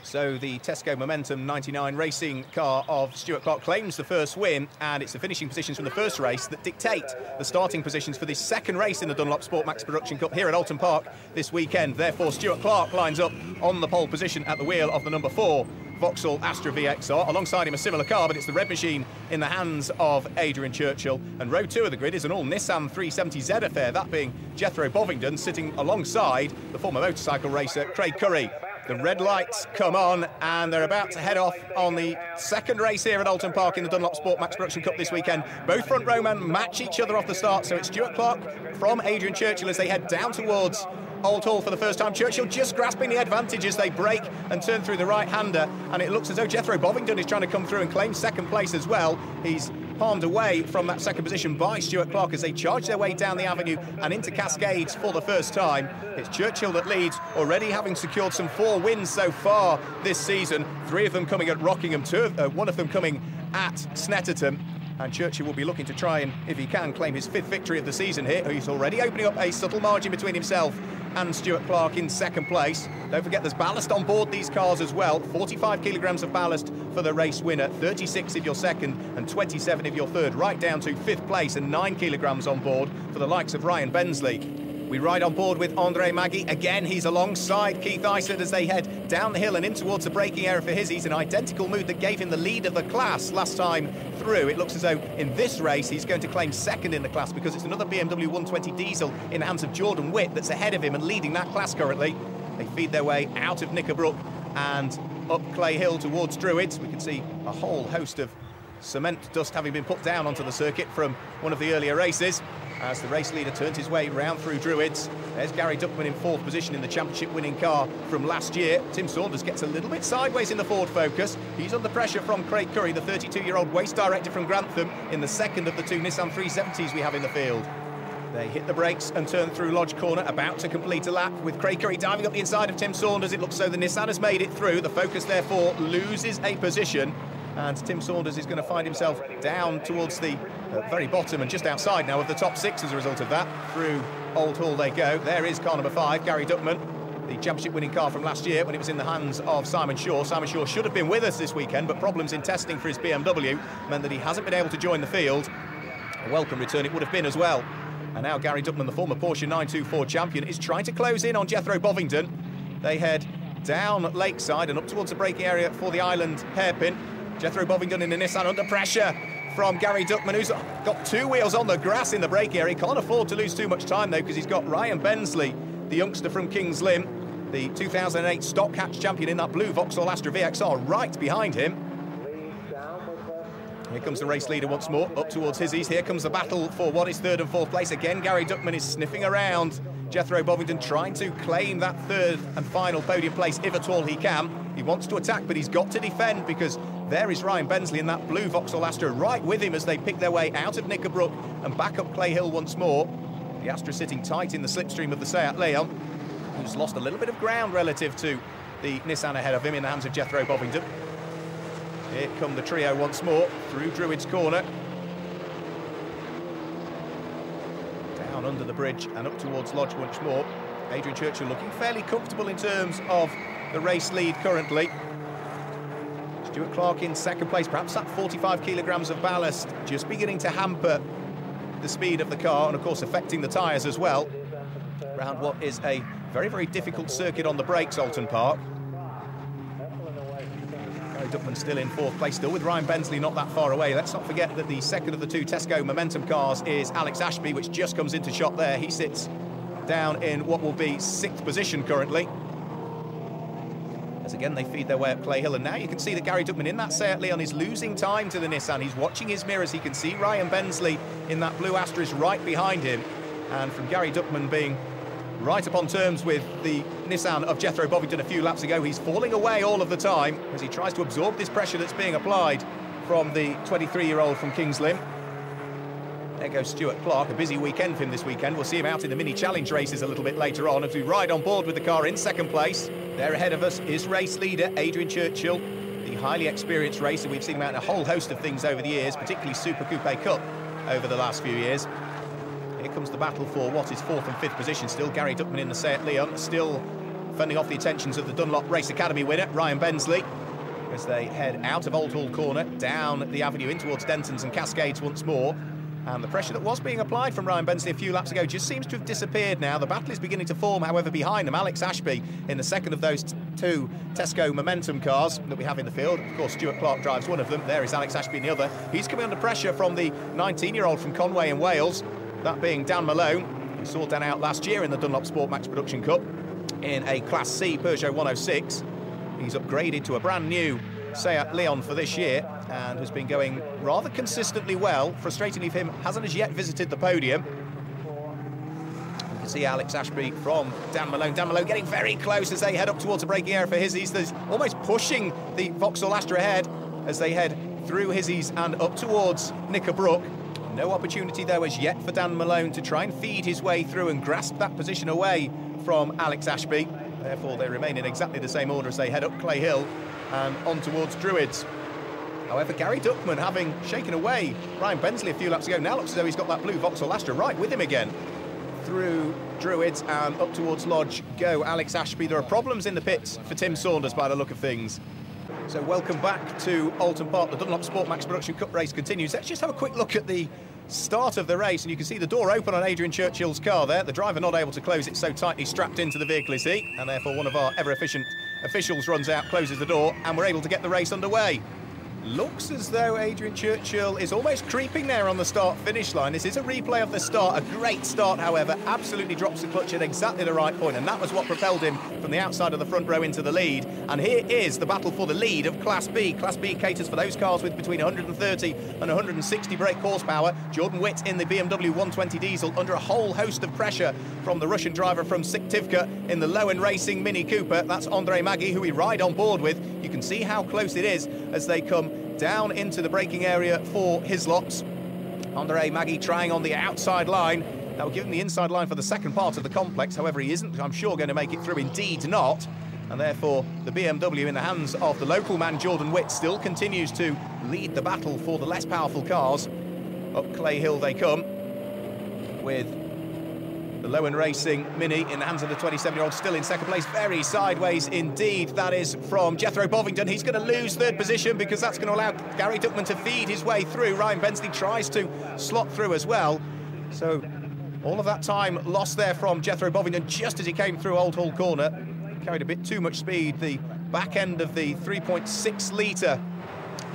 So the Tesco Momentum 99 racing car of Stuart Clarke claims the first win, and it's the finishing positions from the first race that dictate the starting positions for this second race in the Dunlop Sport Max Production Cup here at Oulton Park this weekend. Therefore, Stuart Clarke lines up on the pole position at the wheel of the number 4 VAUXHALL ASTRA VXR. Alongside him a similar car, but it's the red machine in the hands of Adrian Churchill. And row 2 of the grid is an all Nissan 370Z affair, that being Jethro Bovingdon sitting alongside the former motorcycle racer Craig Curry. The red lights come on and they're about to head off on the second race here at Oulton Park in the Dunlop Sport Max Production Cup this weekend. Both front row men match each other off the start, so it's Stuart Clarke from Adrian Churchill as they head down towards Old Hall for the first time. Churchill just grasping the advantage as they brake and turn through the right-hander, and it looks as though Jethro Bovingdon is trying to come through and claim second place as well. He's palmed away from that second position by Stuart Clarke as they charge their way down the avenue and into Cascades for the first time. It's Churchill that leads, already having secured some 4 wins so far this season, 3 of them coming at Rockingham, 1 of them coming at Snetterton. And Churchill will be looking to try and, if he can, claim his 5th victory of the season here. He's already opening up a subtle margin between himself and Stuart Clarke in second place. Don't forget there's ballast on board these cars as well. 45 kilograms of ballast for the race winner, 36 if you're second and 27 if you're third, right down to 5th place, and 9 kilograms on board for the likes of Ryan Bensley. We ride on board with Andrey Magiy. Again, he's alongside Keith Isett as they head down the hill and in towards the braking area for his. He's in identical mood that gave him the lead of the class last time through. It looks as though in this race he's going to claim second in the class because it's another BMW 120 diesel in the hands of Jordan Witt that's ahead of him and leading that class currently. They feed their way out of Knickerbrook and up Clay Hill towards Druids. We can see a whole host of cement dust having been put down onto the circuit from one of the earlier races. As the race leader turns his way round through Druids, there's Gary Duckman in 4th position in the championship winning car from last year. Tim Saunders gets a little bit sideways in the Ford Focus. He's under pressure from Craig Curry, the 32-year-old waste director from Grantham, in the second of the 2 Nissan 370s we have in the field. They hit the brakes and turn through Lodge Corner, about to complete a lap with Craig Curry diving up the inside of Tim Saunders. It looks so the Nissan has made it through. The Focus therefore loses a position, and Tim Saunders is going to find himself down towards the very bottom and just outside now of the top 6 as a result of that. Through Old Hall they go. There is car number 5, Gary Duckman, the championship winning car from last year when it was in the hands of Simon Shaw. Simon Shaw should have been with us this weekend, but problems in testing for his BMW meant that he hasn't been able to join the field. A welcome return it would have been as well. And now Gary Duckman, the former Porsche 924 champion, is trying to close in on Jethro Bovingdon. They head down Lakeside and up towards the braking area for the Island hairpin. Jethro Bovingdon in a Nissan under pressure from Gary Duckman, who's got 2 wheels on the grass in the brake area. He can't afford to lose too much time, though, because he's got Ryan Bensley, the youngster from Kings Lynn, the 2008 stock hatch champion in that blue VAUXHALL ASTRA VXR, right behind him. Here comes the race leader once more, up towards Hizzies. Here comes the battle for what is 3rd and 4th place. Again, Gary Duckman is sniffing around Jethro Bovingdon, trying to claim that 3rd and final podium place, if at all he can. He wants to attack, but he's got to defend, because there is Ryan Bensley in that blue VAUXHALL ASTRA right with him as they pick their way out of Knickerbrook and back up Clay Hill once more. The Astra sitting tight in the slipstream of the Seat Leon, who's lost a little bit of ground relative to the Nissan ahead of him in the hands of Jethro Bovingdon. Here come the trio once more through Druids Corner. Down under the bridge and up towards Lodge once more. Adrian Churchill looking fairly comfortable in terms of the race lead currently. Stuart Clarke in second place, perhaps that 45 kilograms of ballast just beginning to hamper the speed of the car and of course affecting the tyres as well. Around what is a very, very difficult circuit on the brakes, Oulton Park. Gary Duckman still in 4th place, still with Ryan Bensley not that far away. Let's not forget that the second of the 2 Tesco Momentum cars is Alex Ashby, which just comes into shot there. He sits down in what will be 6th position currently. As again they feed their way up Clay Hill, and now you can see that Gary Duckman in that Seat Leon is losing time to the Nissan. He's watching his mirrors. He can see Ryan Bensley in that blue Astra is right behind him, and from Gary Duckman being right upon terms with the Nissan of Jethro Bovingdon a few laps ago, he's falling away all of the time as he tries to absorb this pressure that's being applied from the 23-year-old from Kings Lynn. There goes Stuart Clarke, a busy weekend for him this weekend. We'll see him out in the mini challenge races a little bit later on as we ride on board with the car in second place. There ahead of us is race leader Adrian Churchill, the highly experienced racer. We've seen him out in a whole host of things over the years, particularly Super Coupe Cup over the last few years. Here comes the battle for what is 4th and 5th position still. Gary Duckman in the Seat Leon, still fending off the attentions of the Dunlop Race Academy winner, Ryan Bensley, as they head out of Old Hall Corner, down the avenue in towards Denton's and Cascades once more. And the pressure that was being applied from Ryan Bensley a few laps ago just seems to have disappeared now. The battle is beginning to form, however, behind them. Alex Ashby in the second of those two Tesco Momentum cars that we have in the field. Of course, Stuart Clarke drives one of them. There is Alex Ashby in the other. He's coming under pressure from the 19-year-old from Conway in Wales, that being Dan Malone. We saw Dan out last year in the Dunlop Sport Max Production Cup in a Class C Peugeot 106. He's upgraded to a brand new Seat Leon for this year and has been going rather consistently well. Frustratingly for him, hasn't as yet visited the podium. You can see Alex Ashby from Dan Malone. Dan Malone getting very close as they head up towards the braking area for Hizzies. There's almost pushing the Vauxhall Astra ahead as they head through Hizzies and up towards Knickerbrook. No opportunity though as yet for Dan Malone to try and feed his way through and grasp that position away from Alex Ashby. Therefore they remain in exactly the same order as they head up Clay Hill and on towards Druids. However, Gary Duckman, having shaken away Ryan Bensley a few laps ago, now looks as though he's got that blue Vauxhall Astra right with him again. Through Druids and up towards Lodge go Alex Ashby. There are problems in the pits for Tim Saunders by the look of things. So welcome back to Oulton Park. The Dunlop Sport Max Production Cup race continues. Let's just have a quick look at the start of the race, and you can see the door open on Adrian Churchill's car there. The driver not able to close it, so tightly strapped into the vehicle is he, and therefore one of our ever-efficient officials runs out, closes the door, and we're able to get the race underway. Looks as though Adrian Churchill is almost creeping there on the start-finish line. This is a replay of the start. A great start, however. Absolutely drops the clutch at exactly the right point, and that was what propelled him from the outside of the front row into the lead. And here is the battle for the lead of Class B. Class B caters for those cars with between 130 and 160 brake horsepower. Jordan Witt in the BMW 120 diesel under a whole host of pressure from the Russian driver from Syktyvka in the Lowen Racing Mini Cooper. That's Andrey Magiy, who we ride on board with. You can see how close it is as they come down into the braking area for Hislops. Andrey Magiy trying on the outside line. That will give him the inside line for the second part of the complex. However, he isn't, I'm sure, going to make it through. Indeed not. And therefore, the BMW in the hands of the local man, Jordan Witt, still continues to lead the battle for the less powerful cars. Up Clay Hill they come with the Lowen Racing Mini in the hands of the 27-year-old, still in second place. Very sideways indeed. That is from Jethro Bovingdon. He's going to lose third position because that's going to allow Gary Duckman to feed his way through. Ryan Bensley tries to slot through as well. So all of that time lost there from Jethro Bovingdon just as he came through Old Hall Corner. Carried a bit too much speed. The back end of the 3.6 litre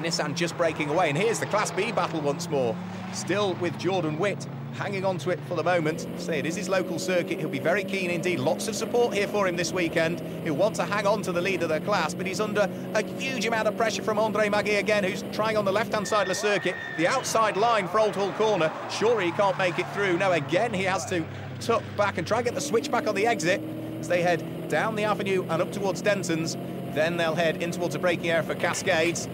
Nissan just breaking away. And here's the Class B battle once more. Still with Jordan Witt hanging on to it for the moment. Say it is his local circuit. He'll be very keen indeed. Lots of support here for him this weekend. He'll want to hang on to the lead of the class, but he's under a huge amount of pressure from Andrey Magiy again, who's trying on the left-hand side of the circuit. The outside line for Old Hall Corner. Sure, he can't make it through. No, again, he has to tuck back and try and get the switch back on the exit as they head down the avenue and up towards Denton's. Then they'll head in towards a braking area for Cascades.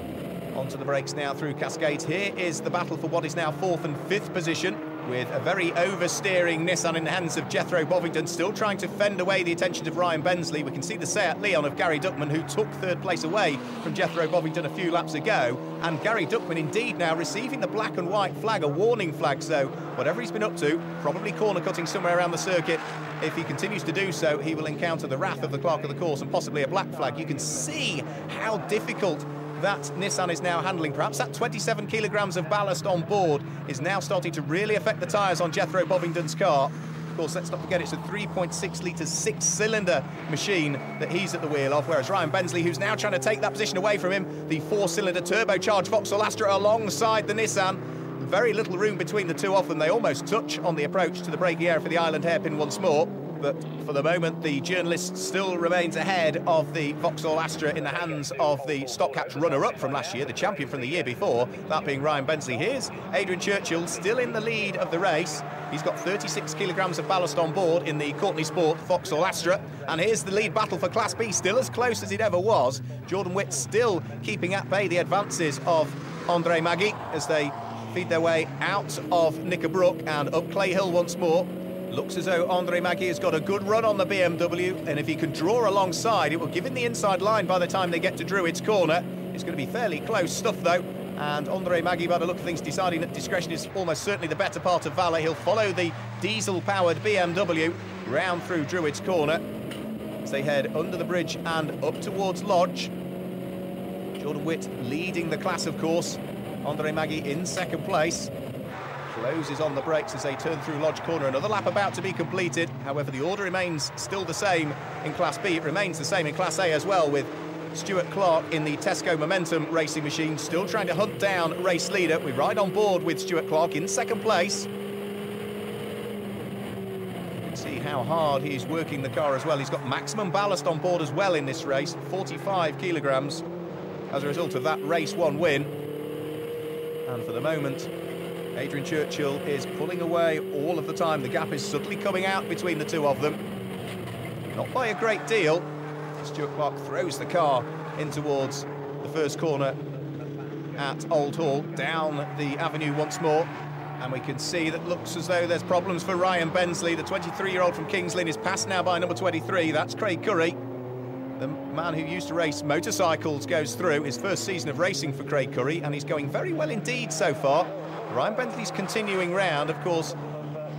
Onto the brakes now through Cascades. Here is the battle for what is now 4th and 5th position, with a very oversteering Nissan in the hands of Jethro Bovingdon, still trying to fend away the attentions of Ryan Bensley. We can see the Seat Leon of Gary Duckman, who took third place away from Jethro Bovingdon a few laps ago. And Gary Duckman indeed now receiving the black and white flag, a warning flag. So whatever he's been up to, probably corner cutting somewhere around the circuit. If he continues to do so, he will encounter the wrath of the clerk of the course and possibly a black flag. You can see how difficult that Nissan is now handling. Perhaps that 27 kilograms of ballast on board is now starting to really affect the tyres on Jethro Bovingdon's car. Of course, let's not forget it's a 3.6 litre six-cylinder machine that he's at the wheel of, whereas Ryan Bensley, who's now trying to take that position away from him, the 4-cylinder turbocharged Vauxhall Astra alongside the Nissan. Very little room between the two of them. They almost touch on the approach to the braking area for the island hairpin once more. But for the moment, the journalist still remains ahead of the Vauxhall Astra in the hands of the Stock Catch runner-up from last year, the champion from the year before, that being Ryan Bensley. Here's Adrian Churchill, still in the lead of the race. He's got 36 kilograms of ballast on board in the Courtney Sport Vauxhall Astra. And here's the lead battle for Class B, still as close as it ever was. Jordan Witt still keeping at bay the advances of Andrey Magiy as they feed their way out of Knickerbrook and up Clay Hill once more. Looks as though Andrey Magiy has got a good run on the BMW, and if he can draw alongside, it will give him the inside line by the time they get to Druids Corner. It's going to be fairly close stuff, though, and Andrey Magiy, by the look of things, deciding that discretion is almost certainly the better part of valour. He'll follow the diesel-powered BMW round through Druids Corner. as they head under the bridge and up towards Lodge. Jordan Witt leading the class, of course. Andrey Magiy in second place. Closes on the brakes as they turn through Lodge Corner. Another lap about to be completed. However, the order remains still the same in Class B. It remains the same in Class A as well, with Stuart Clarke in the Tesco Momentum racing machine still trying to hunt down race leader. We're right on board with Stuart Clarke in second place. You can see how hard he's working the car as well. He's got maximum ballast on board as well in this race, 45 kilograms, as a result of that race 1 win. And for the moment, Adrian Churchill is pulling away all of the time. The gap is suddenly coming out between the two of them. Not by a great deal. Stuart Clarke throws the car in towards the first corner at Old Hall, down the avenue once more. And we can see that looks as though there's problems for Ryan Bensley. The 23-year-old from Kings Lynn is passed now by number 23. That's Craig Curry. The man who used to race motorcycles goes through his first season of racing for Craig Curry, and he's going very well indeed so far. Ryan Bentley's continuing round. Of course,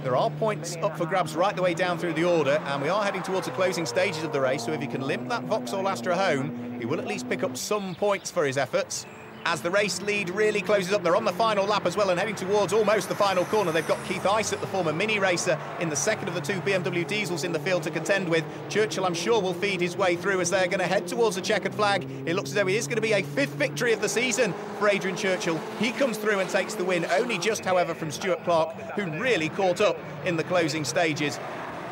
there are points up for grabs right the way down through the order, and we are heading towards the closing stages of the race, so if he can limp that VAUXHALL ASTRA home, he will at least pick up some points for his efforts. As the race lead really closes up, they're on the final lap as well and heading towards almost the final corner. They've got Keith Isett, the former mini racer, in the second of the 2 BMW diesels in the field to contend with. Churchill, I'm sure, will feed his way through as they're going to head towards the checkered flag. It looks as though it is going to be a 5th victory of the season for Adrian Churchill. He comes through and takes the win, only just, however, from Stuart Clarke, who really caught up in the closing stages.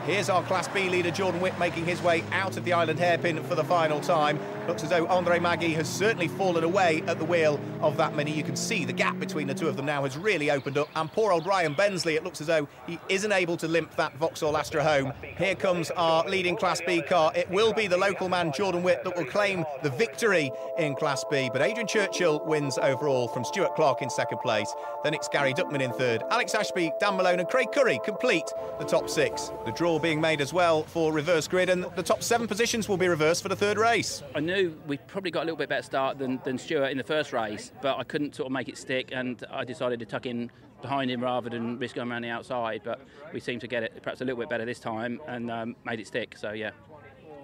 Here's our Class B leader, Jordan Witt, making his way out of the island hairpin for the final time. Looks as though Andrey Magiy has certainly fallen away at the wheel of that Mini. You can see the gap between the two of them now has really opened up. And poor old Ryan Bensley, it looks as though he isn't able to limp that VAUXHALL ASTRA home. Here comes our leading Class B car. It will be the local man, Jordan Witt, that will claim the victory in Class B. But Adrian Churchill wins overall from Stuart Clarke in second place. Then it's Gary Duckman in third. Alex Ashby, Dan Malone and Craig Curry complete the top 6. The draw being made as well for reverse grid, and the top 7 positions will be reversed for the third race. I knew we probably got a little bit better start than Stuart in the first race, but I couldn't sort of make it stick, and I decided to tuck in behind him rather than risk going around the outside. But we seemed to get it perhaps a little bit better this time and made it stick, so yeah.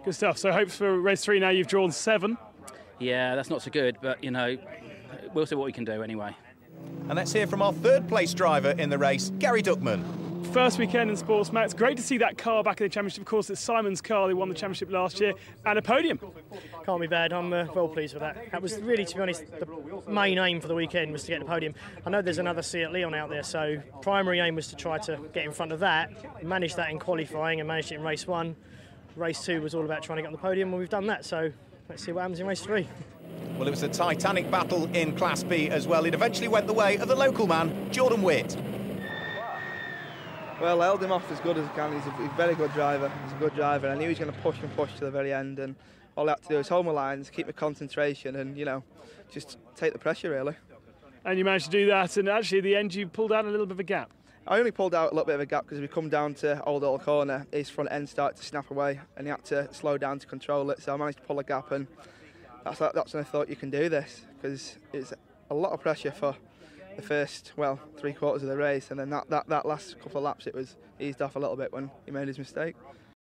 Good stuff. So hopes for race 3 now. You've drawn 7. Yeah, that's not so good, but you know, we'll see what we can do anyway. And let's hear from our third place driver in the race, Gary Duckman. First weekend in Sports, Max. Great to see that car back in the championship. Of course, it's Simon's car. They won the championship last year, and a podium. Can't be bad. I'm well pleased with that. That was really, to be honest, the main aim for the weekend was to get the podium. I know there's another Seat Leon out there, so primary aim was to try to get in front of that. Managed that in qualifying and managed it in race 1. Race 2 was all about trying to get on the podium, and we've done that. So let's see what happens in race 3. Well, it was a titanic battle in Class B as well. It eventually went the way of the local man, Jordan Witt. Well, I held him off as good as I can. He's a very good driver. He's a good driver. I knew he was going to push and push to the very end, and all I had to do was hold my lines, keep my concentration, and, you know, just take the pressure, really. And you managed to do that, and actually at the end you pulled out a little bit of a gap. I only pulled out a little bit of a gap because we come down to Old Hall Corner, his front end started to snap away, and he had to slow down to control it, so I managed to pull a gap, and that's when I thought you can do this, because it's a lot of pressure for the first, well, 3/4 of the race, and then that last couple of laps it was eased off a little bit when he made his mistake.